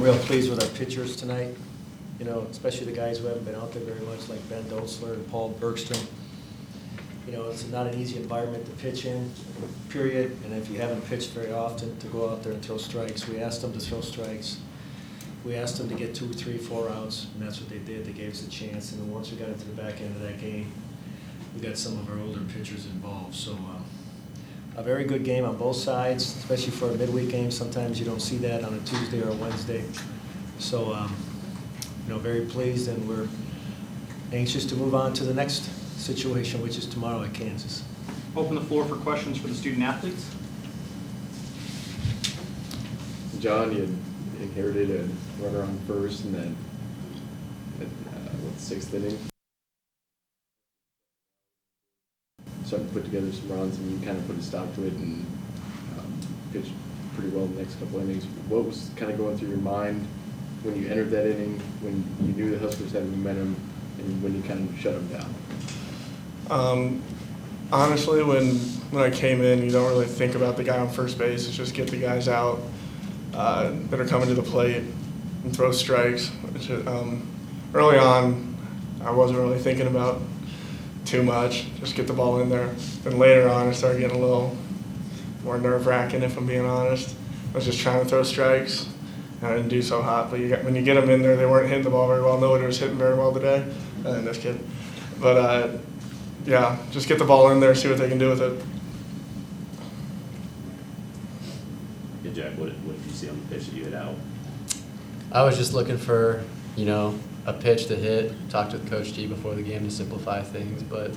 Real pleased with our pitchers tonight, especially the guys who haven't been out there very much, like Ben Dotzler and Paul Bergstrom. It's not an easy environment to pitch in, period, and if you haven't pitched very often, to go out there and throw strikes. We asked them to throw strikes. We asked them to get 2, 3, 4 outs, and that's what they did. They gave us a chance, and then once we got into the back end of that game, we got some of our older pitchers involved. So a very good game on both sides, especially for a midweek game. Sometimes you don't see that on a Tuesday or a Wednesday. So, very pleased, and we're anxious to move on to the next situation, which is tomorrow at Kansas. Open the floor for questions for the student athletes. John, you inherited a runner on first, and then sixth inning, starting to put together some runs, and you kind of put a stop to it and pitched pretty well the next couple innings. What was kind of going through your mind when you entered that inning, when you knew the Huskers had momentum, and when you kind of shut them down? Honestly, when I came in, you don't really think about the guy on first base. It's just get the guys out that are coming to the plate and throw strikes. Which, early on, I wasn't really thinking about too much. Just get the ball in there. Then later on, I started getting a little more nerve-wracking, if I'm being honest. I was just trying to throw strikes, and I didn't do so hot. But when you get them in there, they weren't hitting the ball very well. Nobody was hitting very well today. Just kidding. But yeah, just get the ball in there, see what they can do with it. Yeah, Jack, what did you see on the pitch that you hit out? I was just looking for, a pitch to hit. Talked with Coach G before the game to simplify things, but,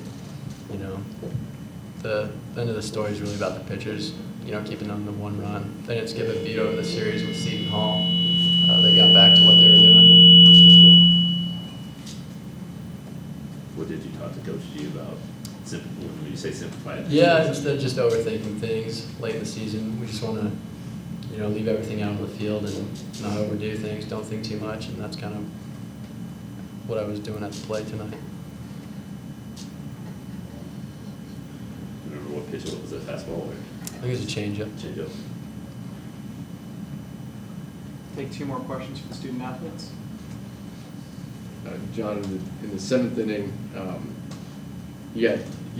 the end of the story is really about the pitchers, keeping them to 1 run. They didn't skip a beat over the series with Seton Hall. They got back to what they were doing. What did you talk to Coach G about? When you say simplify it? Yeah, instead of just overthinking things late in the season, we just want to, leave everything out on the field and not overdo things, don't think too much, and that's kind of what I was doing at the plate tonight. Remember what pitch it was? Was it fastball or? I think it was a changeup. Changeup. Take 2 more questions for the student athletes. John, in the 7th inning, you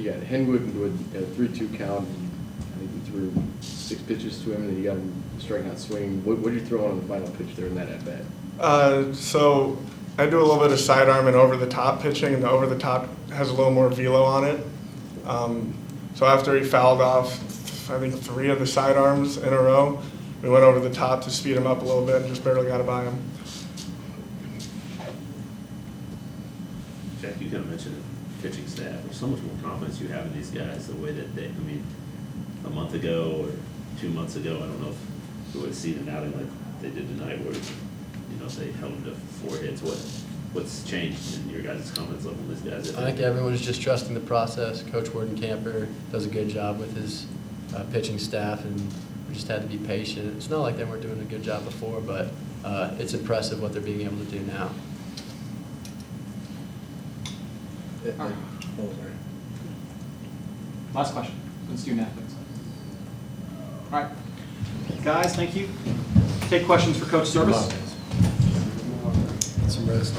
got Henwood into a 3-2 count. I think you threw 6 pitches to him, and then you got him striking out swinging. What did you throw on the final pitch there in that at bat? So I do a little bit of sidearm and over-the-top pitching, and the over-the-top has a little more velo on it. So after he fouled off, I think 3 of the sidearms in a row, we went over the top to speed him up a little bit and just barely got it by him. Jack, you kind of mentioned the pitching staff. There's so much more confidence you have in these guys the way that a month ago or 2 months ago, I don't know if we would have seen an outing like they did tonight where, they held them to 4 hits. What's changed in your guys' confidence level in these guys? I think everyone's just trusting the process. Coach Camper does a good job with his pitching staff, and we just had to be patient. It's not like they weren't doing a good job before, but it's impressive what they're being able to do now. Last question for the student athletes. All right. Guys, thank you. Take questions for Coach Service. Get some rest.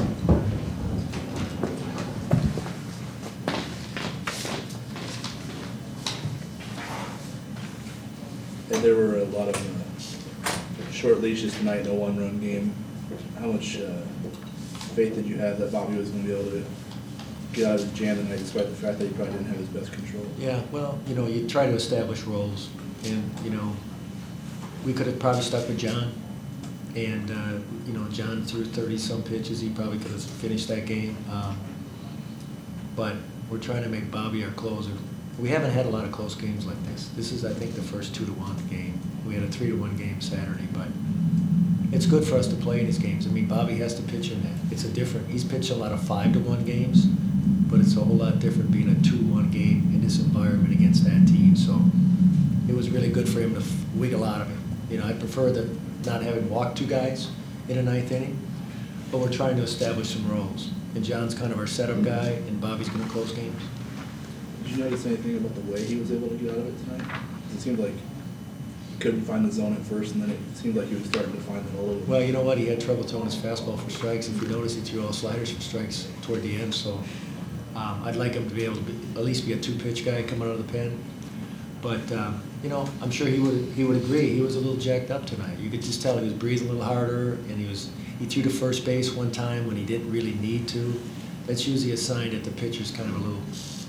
And there were a lot of short leashes tonight in a 1-run game. How much faith did you have that Bobby was going to be able to get out of the jam tonight, despite the fact that he probably didn't have his best control? Yeah, well, you try to establish roles, and, we could have probably stuck with John, and, John threw 30-some pitches. He probably could have finished that game, but we're trying to make Bobby our closer. We haven't had a lot of close games like this. This is, I think, the first 2-1 game. We had a 3-1 game Saturday, but it's good for us to play in these games. I mean, Bobby has to pitch in that. He's pitched a lot of 5-1 games, but it's a whole lot different being a 2-1 game in this environment against that team. So it was really good for him to wiggle out of it. I prefer not having walked 2 guys in a 9th inning, but we're trying to establish some roles. And John's kind of our setup guy, and Bobby's going to close games. Did you notice anything about the way he was able to get out of it tonight? It seemed like couldn't find the zone at first, and then it seemed like he was starting to find it a little bit. Well, you know what, he had trouble throwing his fastball for strikes. If you notice, he threw all sliders for strikes toward the end, so I'd like him to be able to at least be a two-pitch guy coming out of the pen. But, you know, I'm sure he would agree. He was a little jacked up tonight. You could just tell he was breathing a little harder, and he threw to first base one time when he didn't really need to. That's usually a sign that the pitcher's kind of a little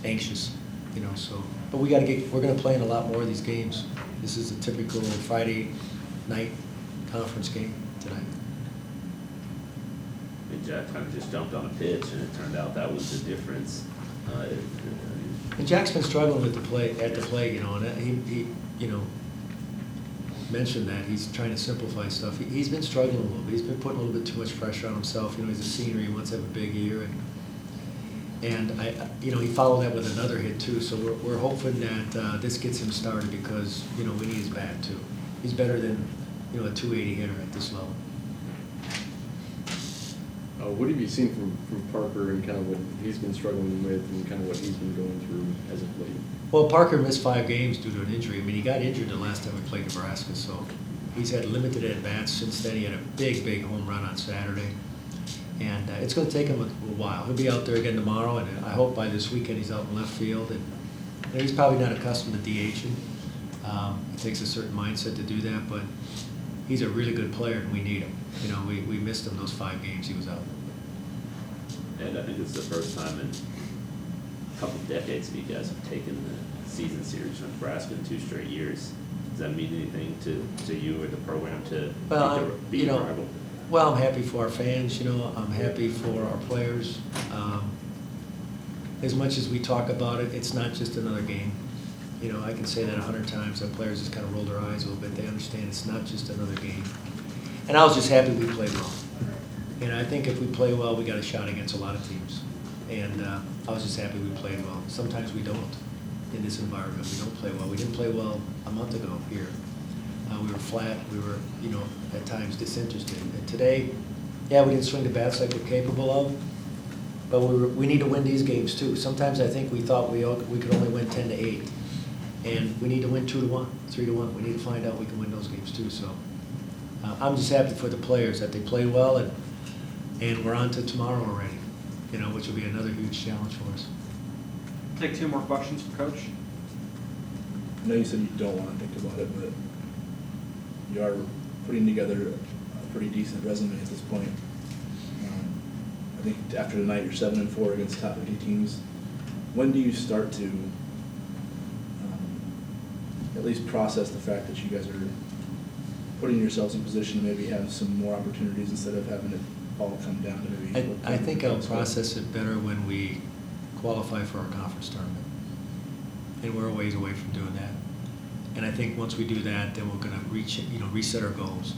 anxious, you know, so. But we're gonna play in a lot more of these games. This is a typical Friday night conference game tonight. I mean, Jack kind of just jumped on a pitch, and it turned out that was the difference. And Jack's been struggling with at the plate, you know, and he you know, mentioned that he's trying to simplify stuff. He's been struggling a little bit. He's been putting a little bit too much pressure on himself. You know, he's a senior. He wants to have a big year, and you know, he followed that with another hit too. So we're hoping that this gets him started because, you know, we need his bat too. He's better than, you know, a 280 hitter at this level. What have you seen from Parker and kind of what he's been struggling with and kind of what he's been going through as of late? Well, Parker missed 5 games due to an injury. I mean, he got injured the last time we played Nebraska, so he's had limited at-bats since then. He had a big home run on Saturday. And it's going to take him a while. He'll be out there again tomorrow, and I hope by this weekend he's out in left field. And you know, he's probably not accustomed to DHing. It takes a certain mindset to do that, but he's a really good player, and we need him. You know, we missed him those 5 games he was out. And I think it's the first time in a couple of decades that you guys have taken the season series from Nebraska in 2 straight years. Does that mean anything to you or the program to beat you the know, rival? well, I'm happy for our fans, you know, I'm happy for our players. As much as we talk about it, it's not just another game. You know, I can say that 100 times, our players just kind of roll their eyes a little bit. They understand it's not just another game. And I was just happy we played well. And I think if we play well, we got a shot against a lot of teams. And I was just happy we played well. Sometimes we don't in this environment. We don't play well. We didn't play well a month ago here. We were flat. We were, you know, at times disinterested. And today, yeah, we didn't swing the bats like we're capable of, but we need to win these games too. Sometimes I think we thought we could only win 10-8, and we need to win 2-1, 3-1. We need to find out we can win those games too. So I'm just happy for the players that they played well, and we're on to tomorrow already, you know, which will be another huge challenge for us. Take 2 more questions for Coach. I know you said you don't want to think about it, but you are putting together a pretty decent resume at this point. I think after tonight, you're 7-4 against top 50 teams. When do you start to at least process the fact that you guys are putting yourselves in position to maybe have some more opportunities instead of having it all come down to maybe? I think I'll process it better when we qualify for our conference tournament. And we're a ways away from doing that. And I think once we do that, then we're going to reset our goals.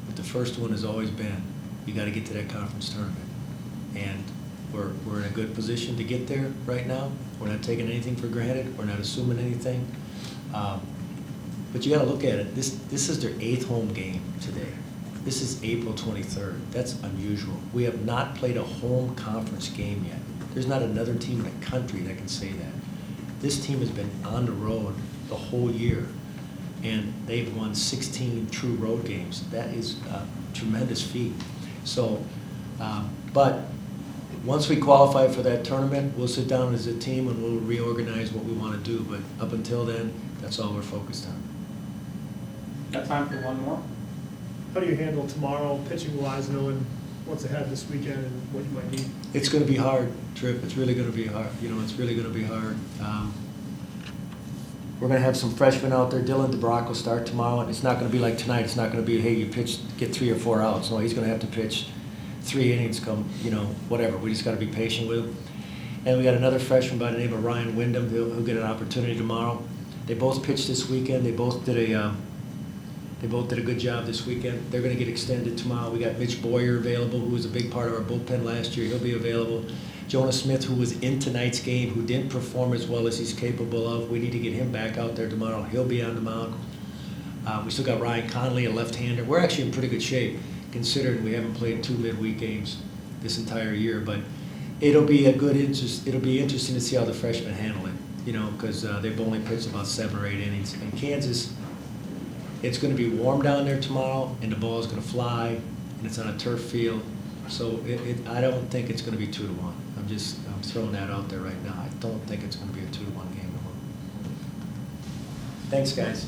But the first one has always been, you got to get to that conference tournament. And we're in a good position to get there right now. We're not taking anything for granted. We're not assuming anything. But you got to look at it. This is their 8th home game today. This is April 23rd. That's unusual. We have not played a home conference game yet. There's not another team in the country that can say that. This team has been on the road the whole year, and they've won 16 true road games. That is a tremendous feat. So, but once we qualify for that tournament, we'll sit down as a team and we'll reorganize what we want to do. But up until then, that's all we're focused on. Got time for 1 more? How do you handle tomorrow, pitching-wise, knowing what's ahead this weekend and what you might need? It's going to be hard, Tripp. It's really going to be hard. You know, it's really going to be hard. We're going to have some freshmen out there. Dylan DeBrock will start tomorrow, and it's not going to be like tonight. It's not going to be, hey, you pitch, get 3 or 4 outs. No, he's going to have to pitch 3 innings, come, you know, whatever. We just got to be patient with him. And we got another freshman by the name of Ryan Wyndham who'll get an opportunity tomorrow. They both pitched this weekend. They both did a good job this weekend. They're going to get extended tomorrow. We got Mitch Boyer available, who was a big part of our bullpen last year. He'll be available. Jonah Smith, who was in tonight's game, who didn't perform as well as he's capable of. We need to get him back out there tomorrow. He'll be on the mound. We still got Ryan Conley, a left-hander. We're actually in pretty good shape, considering we haven't played 2 midweek games this entire year. But it'll be it'll be interesting to see how the freshmen handle it, you know, because they've only pitched about 7 or 8 innings. And Kansas, it's gonna be warm down there tomorrow, and the ball's gonna fly, and it's on a turf field. So I don't think it's gonna be 2-1. I'm throwing that out there right now. I don't think it's gonna be a 2-1 game tomorrow. Thanks, guys.